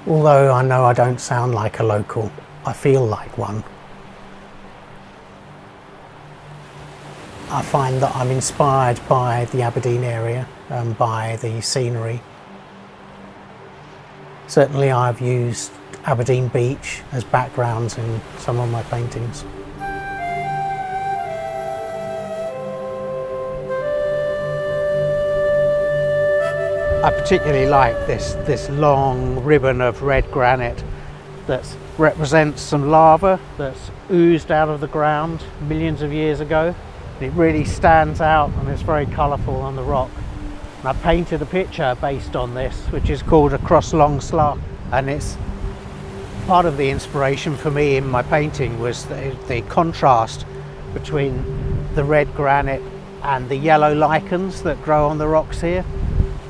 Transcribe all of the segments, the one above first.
Although I know I don't sound like a local, I feel like one. I find that I'm inspired by the Aberdeen area and by the scenery. Certainly I've used Aberdeen Beach as backgrounds in some of my paintings. I particularly like this long ribbon of red granite that represents some lava that's oozed out of the ground millions of years ago. It really stands out and it's very colourful on the rock. And I painted a picture based on this, which is called Across Long Slough, and it's part of the inspiration for me in my painting was the contrast between the red granite and the yellow lichens that grow on the rocks here.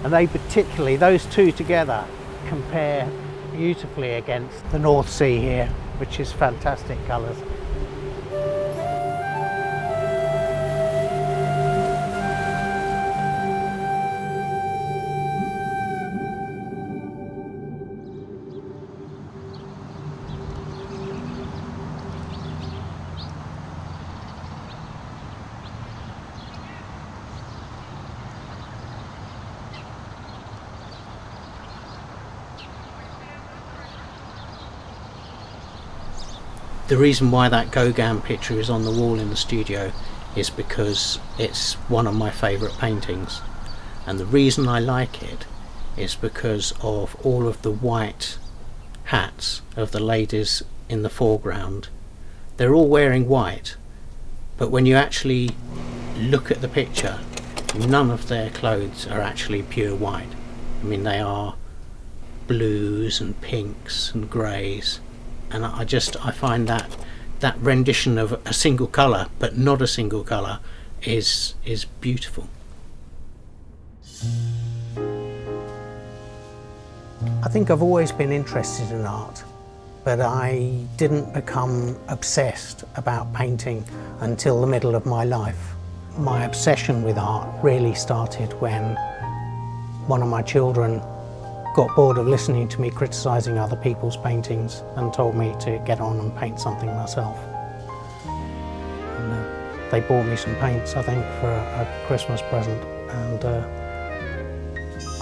And they particularly, those two together, compare beautifully against the North Sea here, which is fantastic colours. The reason why that Gauguin picture is on the wall in the studio is because it's one of my favourite paintings, and the reason I like it is because of all of the white hats of the ladies in the foreground. They're all wearing white, but when you actually look at the picture, none of their clothes are actually pure white. I mean, they are blues and pinks and greys. And I find that rendition of a single colour, but not a single colour, is beautiful. I think I've always been interested in art, but I didn't become obsessed about painting until the middle of my life. My obsession with art really started when one of my children got bored of listening to me criticising other people's paintings and told me to get on and paint something myself. And, they bought me some paints, I think, for a Christmas present, and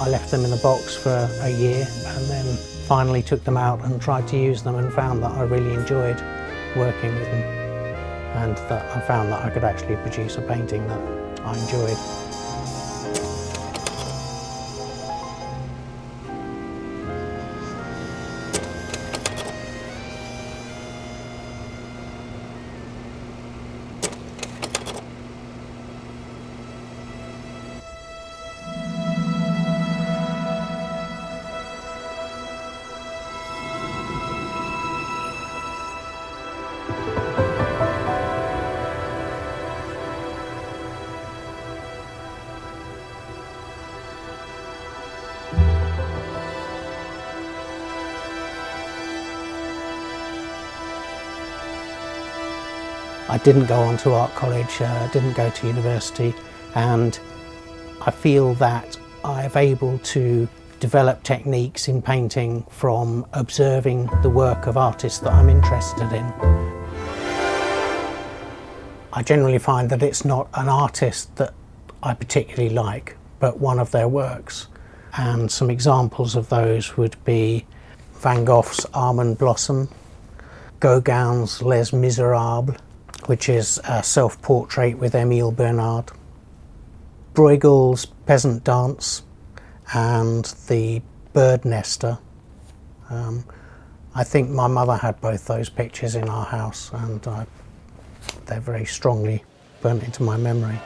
I left them in the box for a year and then finally took them out and tried to use them and found that I really enjoyed working with them, and that I found that I could actually produce a painting that I enjoyed. I didn't go on to art college, didn't go to university, and I feel that I'm able to develop techniques in painting from observing the work of artists that I'm interested in. I generally find that it's not an artist that I particularly like, but one of their works. And some examples of those would be Van Gogh's Almond Blossom, Gauguin's Les Miserables, which is a self-portrait with Émile Bernard, Bruegel's Peasant Dance, and the Bird Nester. I think my mother had both those pictures in our house, and they're very strongly burnt into my memory.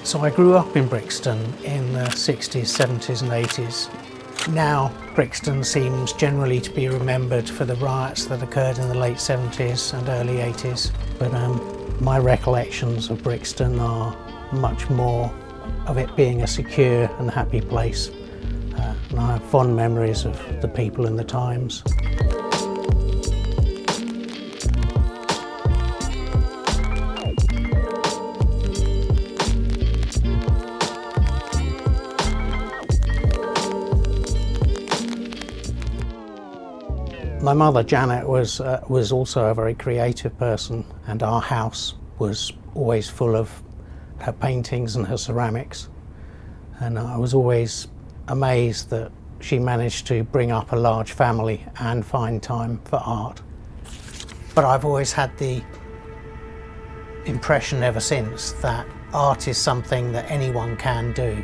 So I grew up in Brixton in the 60s, 70s and 80s. Now Brixton seems generally to be remembered for the riots that occurred in the late 70s and early 80s, but my recollections of Brixton are much more of it being a secure and happy place. and I have fond memories of the people and the times. My mother Janet was also a very creative person, and our house was always full of her paintings and her ceramics, and I was always amazed that she managed to bring up a large family and find time for art. But I've always had the impression ever since that art is something that anyone can do.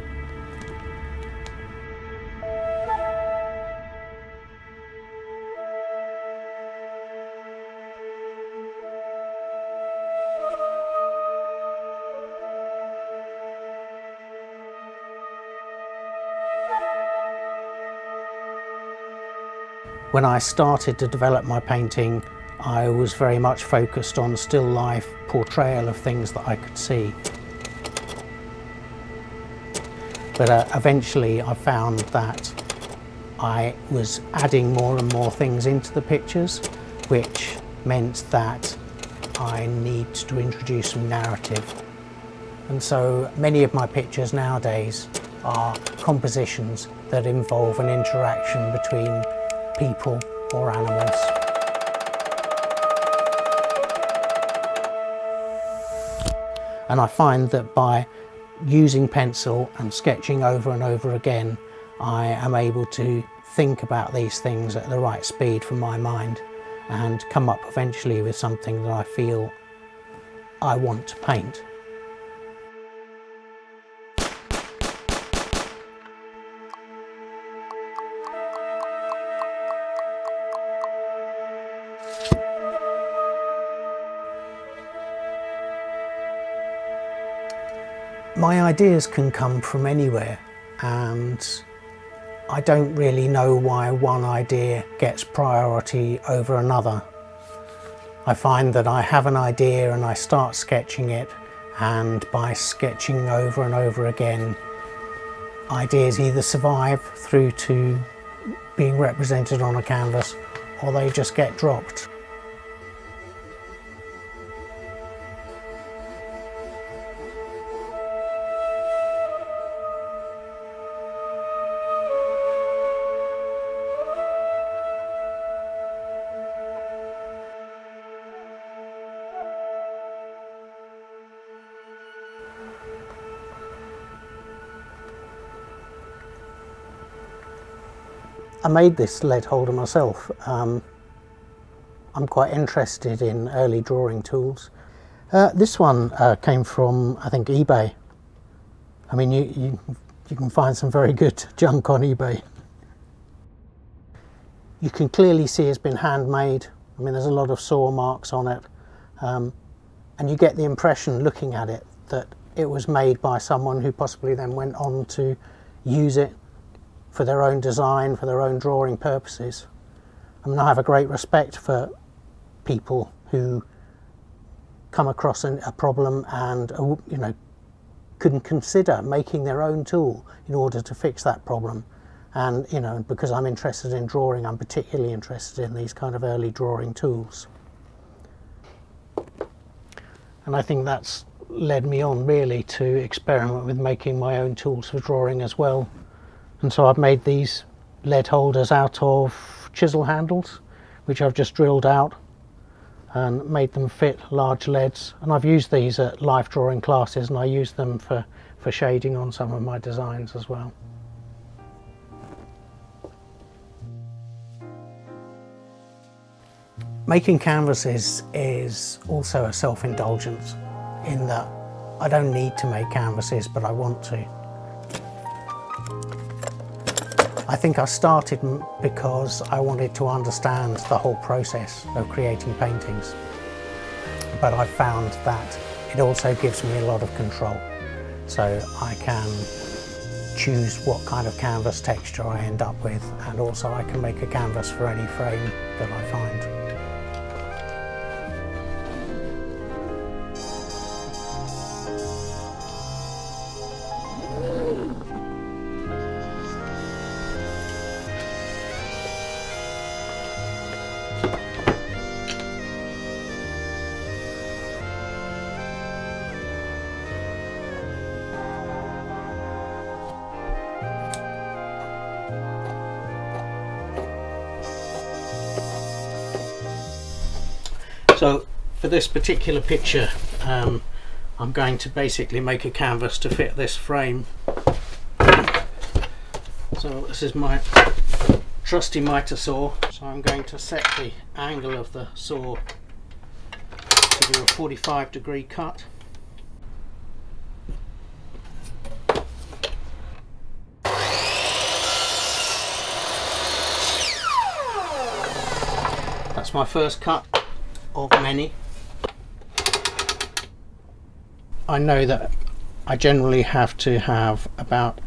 When I started to develop my painting, I was very much focused on still life portrayal of things that I could see. But eventually I found that I was adding more and more things into the pictures, which meant that I need to introduce some narrative. And so many of my pictures nowadays are compositions that involve an interaction between people or animals. And I find that by using pencil and sketching over and over again, I am able to think about these things at the right speed for my mind and come up eventually with something that I feel I want to paint. My ideas can come from anywhere, and I don't really know why one idea gets priority over another. I find that I have an idea and I start sketching it, and by sketching over and over again, ideas either survive through to being represented on a canvas, or they just get dropped. I made this lead holder myself. I'm quite interested in early drawing tools. This one came from, I think, eBay. I mean, you can find some very good junk on eBay. You can clearly see it's been handmade. I mean, there's a lot of saw marks on it. And you get the impression, looking at it, that it was made by someone who possibly then went on to use it for their own design, for their own drawing purposes. I mean, I have a great respect for people who come across a problem and, you know, can consider making their own tool in order to fix that problem. And, you know, because I'm interested in drawing, I'm particularly interested in these kind of early drawing tools. And I think that's led me on really to experiment with making my own tools for drawing as well. And so I've made these lead holders out of chisel handles, which I've just drilled out and made them fit large leads. And I've used these at life drawing classes, and I use them for shading on some of my designs as well. Making canvases is also a self-indulgence in that I don't need to make canvases, but I want to. I think I started because I wanted to understand the whole process of creating paintings, but I've found that it also gives me a lot of control, so I can choose what kind of canvas texture I end up with, and also I can make a canvas for any frame that I find. So for this particular picture, I'm going to basically make a canvas to fit this frame. So this is my trusty mitre saw. So I'm going to set the angle of the saw to do a 45-degree cut. That's my first cut of many. I know that I generally have to have about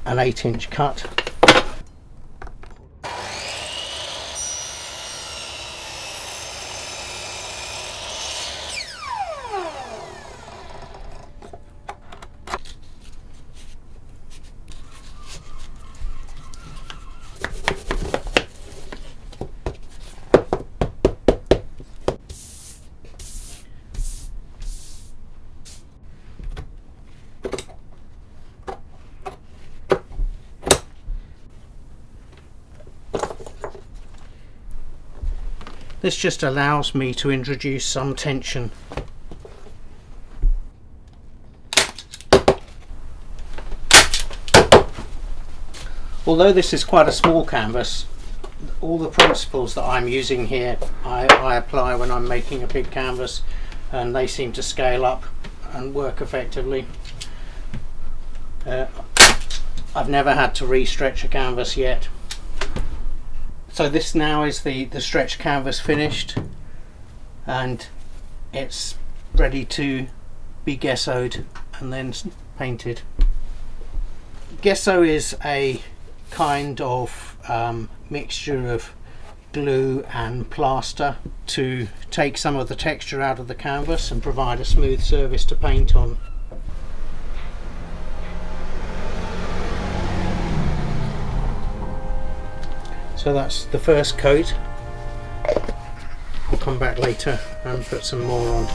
an 8-inch cut. This just allows me to introduce some tension. Although this is quite a small canvas, all the principles that I'm using here I apply when I'm making a big canvas, and they seem to scale up and work effectively. I've never had to re-stretch a canvas yet. So this now is the stretched canvas finished, and it's ready to be gessoed and then painted. Gesso is a kind of mixture of glue and plaster to take some of the texture out of the canvas and provide a smooth surface to paint on. So that's the first coat. I'll come back later and put some more on.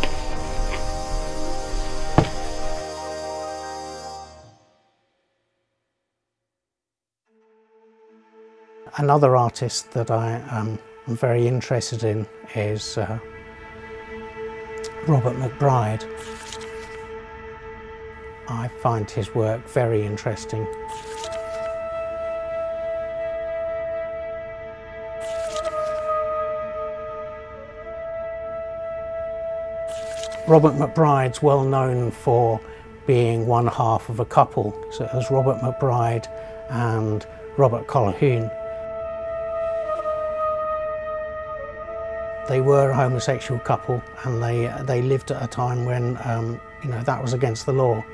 Another artist that I am very interested in is Robert McBride. I find his work very interesting. Robert McBride's well known for being one half of a couple. So there's Robert McBride and Robert Colquhoun. They were a homosexual couple, and they lived at a time when you know, that was against the law.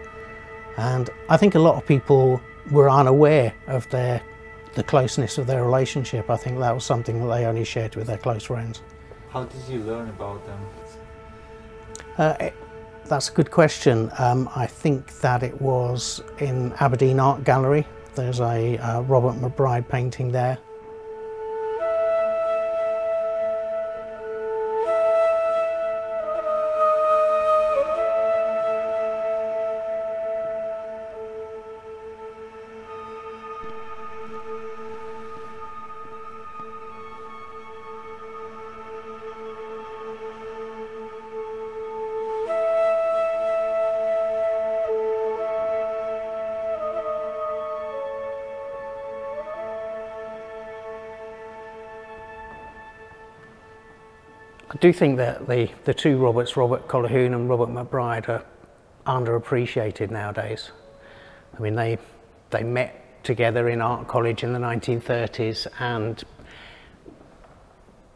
And I think a lot of people were unaware of the closeness of their relationship. I think that was something that they only shared with their close friends. How did you learn about them? That's a good question. I think that it was in Aberdeen Art Gallery. There's a Robert McBride painting there. I do think that the two Roberts, Robert Colquhoun and Robert McBride, are underappreciated nowadays. I mean, they met together in art college in the 1930s and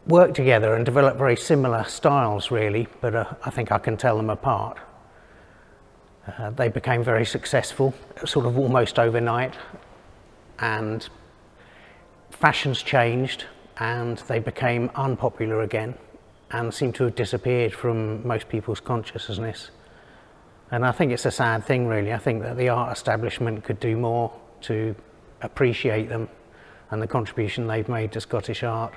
worked together and developed very similar styles, really, but I think I can tell them apart. They became very successful, sort of almost overnight, and fashions changed and they became unpopular again and seem to have disappeared from most people's consciousness. And I think it's a sad thing, really. I think that the art establishment could do more to appreciate them and the contribution they've made to Scottish art.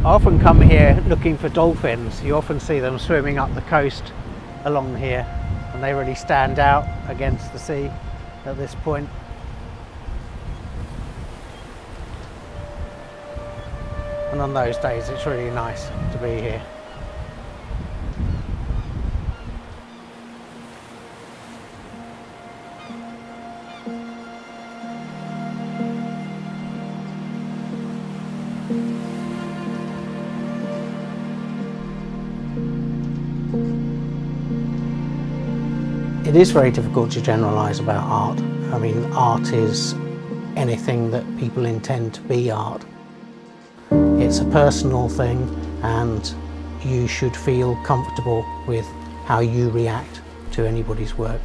I often come here looking for dolphins. You often see them swimming up the coast along here, and they really stand out against the sea at this point. And on those days it's really nice to be here. It is very difficult to generalise about art. I mean, art is anything that people intend to be art. It's a personal thing, and you should feel comfortable with how you react to anybody's work.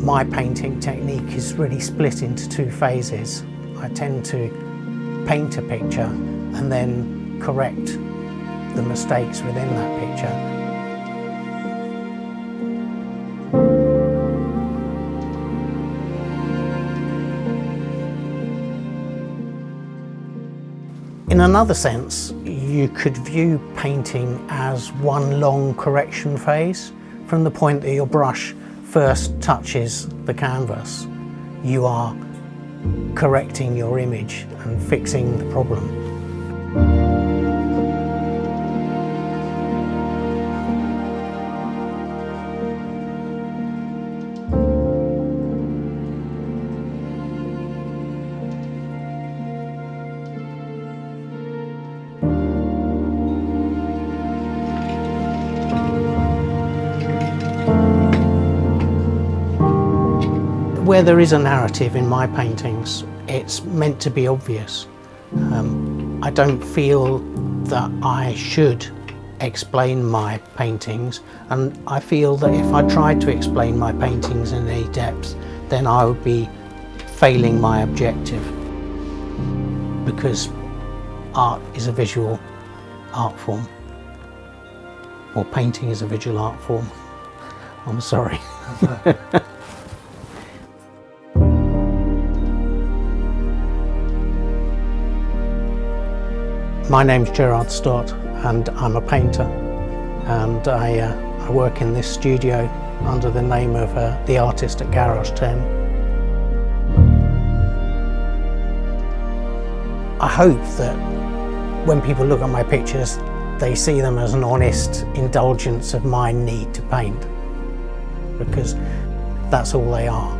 My painting technique is really split into two phases. I tend to paint a picture and then correct the mistakes within that picture. In another sense, you could view painting as one long correction phase. From the point that your brush first touches the canvas, you are correcting your image and fixing the problem. Where there is a narrative in my paintings, it's meant to be obvious. I don't feel that I should explain my paintings, and I feel that if I tried to explain my paintings in any depth, then I would be failing my objective, because art is a visual art form, or painting is a visual art form. I'm sorry. My name's Gerard Stott, and I'm a painter, and I work in this studio under the name of The Artist at Garage 10. I hope that when people look at my pictures, they see them as an honest indulgence of my need to paint, because that's all they are.